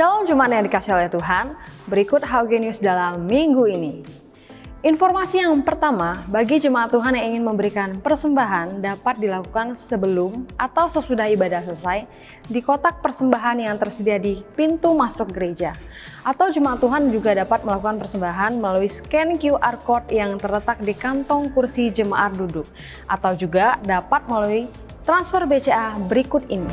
Shalom jemaat yang dikasih oleh Tuhan, berikut HOG News dalam minggu ini. Informasi yang pertama, bagi jemaat Tuhan yang ingin memberikan persembahan dapat dilakukan sebelum atau sesudah ibadah selesai di kotak persembahan yang tersedia di pintu masuk gereja. Atau jemaat Tuhan juga dapat melakukan persembahan melalui scan QR Code yang terletak di kantong kursi jemaat duduk. Atau juga dapat melalui transfer BCA berikut ini.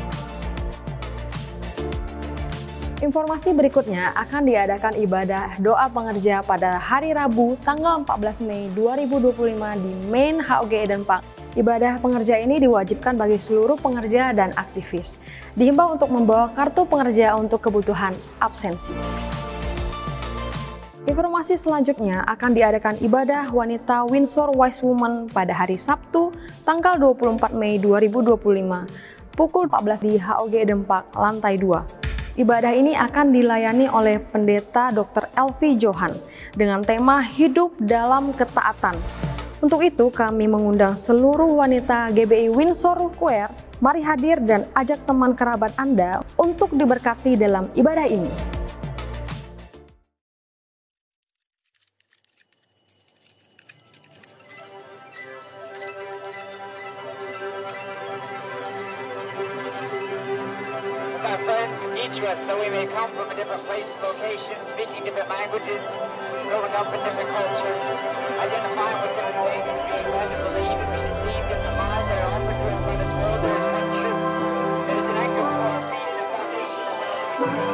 Informasi berikutnya akan diadakan ibadah doa pengerja pada hari Rabu tanggal 14 Mei 2025 di Main HOG Eden Park. Ibadah pengerja ini diwajibkan bagi seluruh pengerja dan aktivis. Dihimbau untuk membawa kartu pengerja untuk kebutuhan absensi. Informasi selanjutnya akan diadakan ibadah wanita Windsor Wise Woman pada hari Sabtu tanggal 24 Mei 2025 pukul 14 di HOG Eden Park lantai 2. Ibadah ini akan dilayani oleh Pendeta Dr. Elvi Johan dengan tema Hidup dalam Ketaatan. Untuk itu kami mengundang seluruh wanita GBI Windsor Choir, mari hadir dan ajak teman kerabat Anda untuk diberkati dalam ibadah ini. Each of us, though we may come from a different place, location, speaking different languages, growing up in different cultures, identifying with different things, being led to believe and be deceived in the mind that are offered to us by this world, there is one truth. There is an anchor for our feet and a foundation of our life.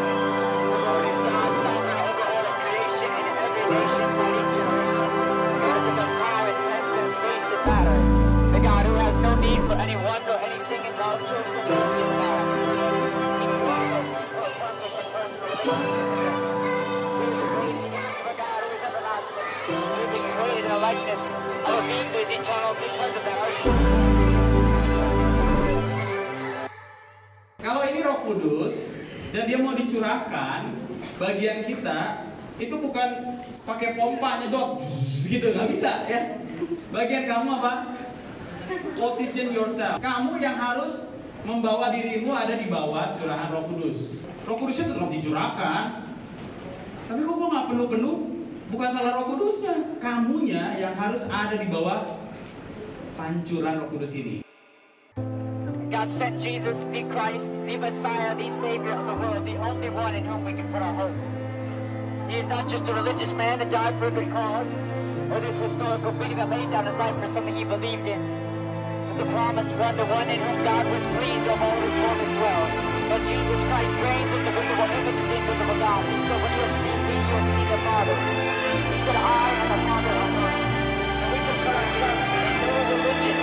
The Lord is God, sovereign over all of creation in every nation, by each generation. God is above time and tense and space and matter. The God who has no need for anyone or anything in God chose to live in God. Kalau ini Roh Kudus dan dia mau dicurahkan, bagian kita itu bukan pakai pompa nyedot gitu, nggak bisa ya. Bagian kamu apa? Position yourself. Kamu yang harus membawa dirimu ada di bawah curahan Roh Kudus. Roh Kudusnya tetap dicurahkan, tapi kok nggak penuh-penuh? Bukan salah Roh Kudusnya, kamunya yang harus ada di bawah pancuran Roh Kudus ini. God sent Jesus, the Christ, the Messiah, the Savior of the world, the only one in whom we can put our hope. He is not just a religious man that died for a good cause, or this historical figure that laid down his life for something he believed in. But the promised one, the one in whom God was pleased to hold his throne as well. That Jesus Christ reigns as the visible image of the invisible God. He said, when you have seen me, you have seen the Father. He said, I am the Father on earth. And we can put our trust in no religion.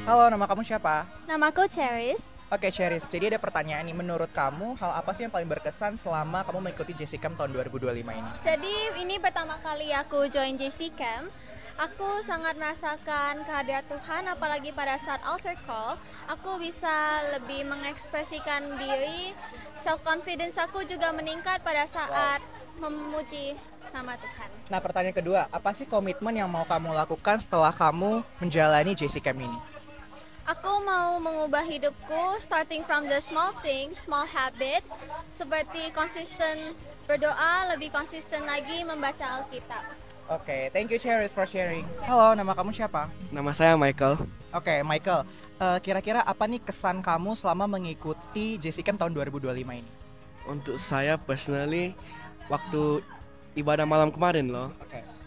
Halo, nama kamu siapa? Namaku Cheris. Oke, Cheris. Jadi ada pertanyaan nih, menurut kamu hal apa sih yang paling berkesan selama kamu mengikuti JC Camp tahun 2025 ini? Jadi ini pertama kali aku join JC Camp. Aku sangat merasakan kehadiran Tuhan, apalagi pada saat altar call. Aku bisa lebih mengekspresikan diri. Self confidence aku juga meningkat pada saat memuji nama Tuhan. Nah, pertanyaan kedua, apa sih komitmen yang mau kamu lakukan setelah kamu menjalani JC Camp ini? Aku mau mengubah hidupku starting from the small things, small habit, seperti konsisten berdoa, lebih konsisten lagi membaca Alkitab. Oke, thank you Cheris for sharing. Halo, nama kamu siapa? Nama saya Michael. Oke, Michael. Kira-kira apa nih kesan kamu selama mengikuti JC Camp tahun 2025 ini? Untuk saya personally, waktu ibadah malam kemarin loh,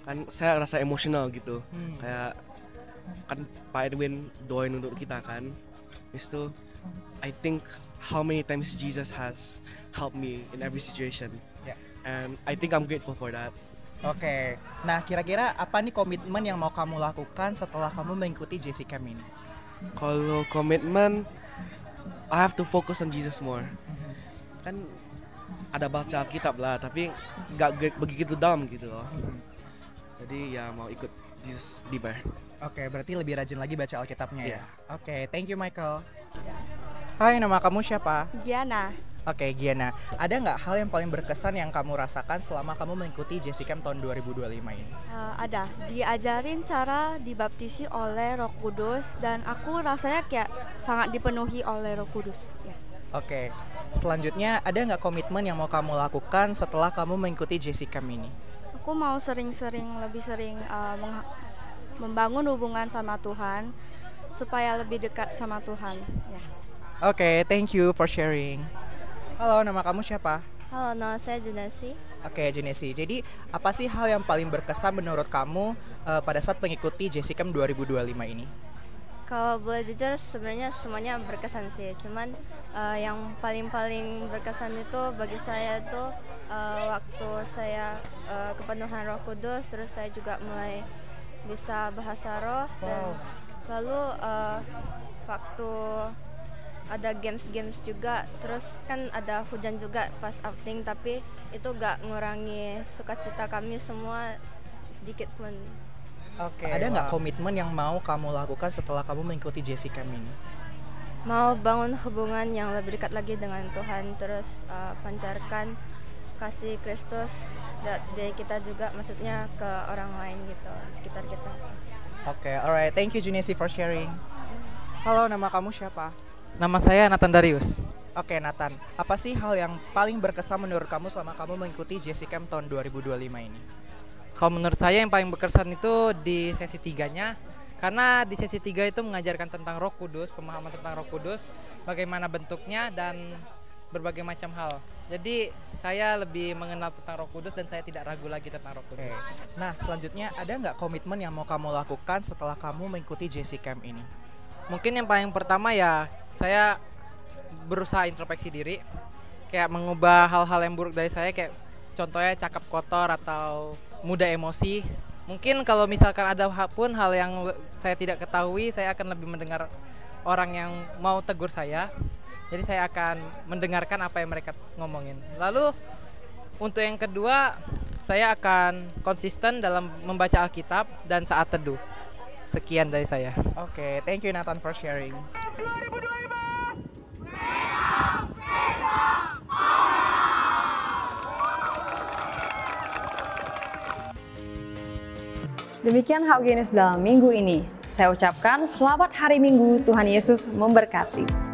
kan saya rasa emosional gitu. Kayak kan Pak Edwin doain untuk kita kan. Itu I think how many times Jesus has helped me in every situation. And I think I'm grateful for that. Oke. Nah, kira-kira apa nih komitmen yang mau kamu lakukan setelah kamu mengikuti JC Camp ini? Kalau komitmen, I have to focus on Jesus more. Kan ada baca Alkitab lah, tapi nggak begitu dalam gitu loh. Jadi ya mau ikut Jesus deeper. Oke, berarti lebih rajin lagi baca Alkitabnya ya. Iya. Oke, thank you Michael. Hai, nama kamu siapa? Giana. Oke, Giana. Ada nggak hal yang paling berkesan yang kamu rasakan selama kamu mengikuti JCCamp tahun 2025 ini? Ada, diajarin cara dibaptisi oleh Roh Kudus dan aku rasanya kayak sangat dipenuhi oleh Roh Kudus. Ya. Oke, selanjutnya ada nggak komitmen yang mau kamu lakukan setelah kamu mengikuti JCCamp ini? Aku mau lebih sering membangun hubungan sama Tuhan supaya lebih dekat sama Tuhan. Ya. Oke, thank you for sharing. Halo, nama kamu siapa? Halo, nama saya Junesi. Oke, Junesi. Jadi, apa sih hal yang paling berkesan menurut kamu pada saat mengikuti JCCamp 2025 ini? Kalau boleh jujur, sebenarnya semuanya berkesan sih. Cuman yang paling berkesan itu bagi saya itu waktu saya kepenuhan Roh Kudus, terus saya juga mulai bisa bahasa roh. Dan lalu waktu ada games juga, terus kan ada hujan juga pas outing, tapi itu gak ngurangi sukacita kami semua sedikit pun. Oke. Ada nggak komitmen yang mau kamu lakukan setelah kamu mengikuti JCCamp ini? Mau bangun hubungan yang lebih dekat lagi dengan Tuhan, terus pancarkan kasih Kristus dari kita juga, maksudnya ke orang lain gitu di sekitar kita. Oke, alright. Thank you Junesi for sharing. Halo, nama kamu siapa? Nama saya Nathan Darius. Oke, Nathan. Apa sih hal yang paling berkesan menurut kamu selama kamu mengikuti JCCamp tahun 2025 ini? Kalau menurut saya yang paling berkesan itu di sesi 3-nya. Karena di sesi 3 itu mengajarkan tentang Roh Kudus, pemahaman tentang Roh Kudus, bagaimana bentuknya dan berbagai macam hal. Jadi saya lebih mengenal tentang Roh Kudus dan saya tidak ragu lagi tentang Roh Kudus. Nah, selanjutnya ada nggak komitmen yang mau kamu lakukan setelah kamu mengikuti JCCamp ini? Mungkin yang paling pertama ya saya berusaha introspeksi diri, kayak mengubah hal-hal yang buruk dari saya, kayak contohnya cakap kotor atau mudah emosi. Mungkin kalau misalkan ada hal yang saya tidak ketahui, saya akan lebih mendengar orang yang mau tegur saya. Jadi saya akan mendengarkan apa yang mereka ngomongin. Lalu untuk yang kedua, saya akan konsisten dalam membaca Alkitab dan saat teduh. Sekian dari saya. Oke, thank you Nathan for sharing. Demikian HUG News dalam minggu ini. Saya ucapkan selamat hari Minggu, Tuhan Yesus memberkati.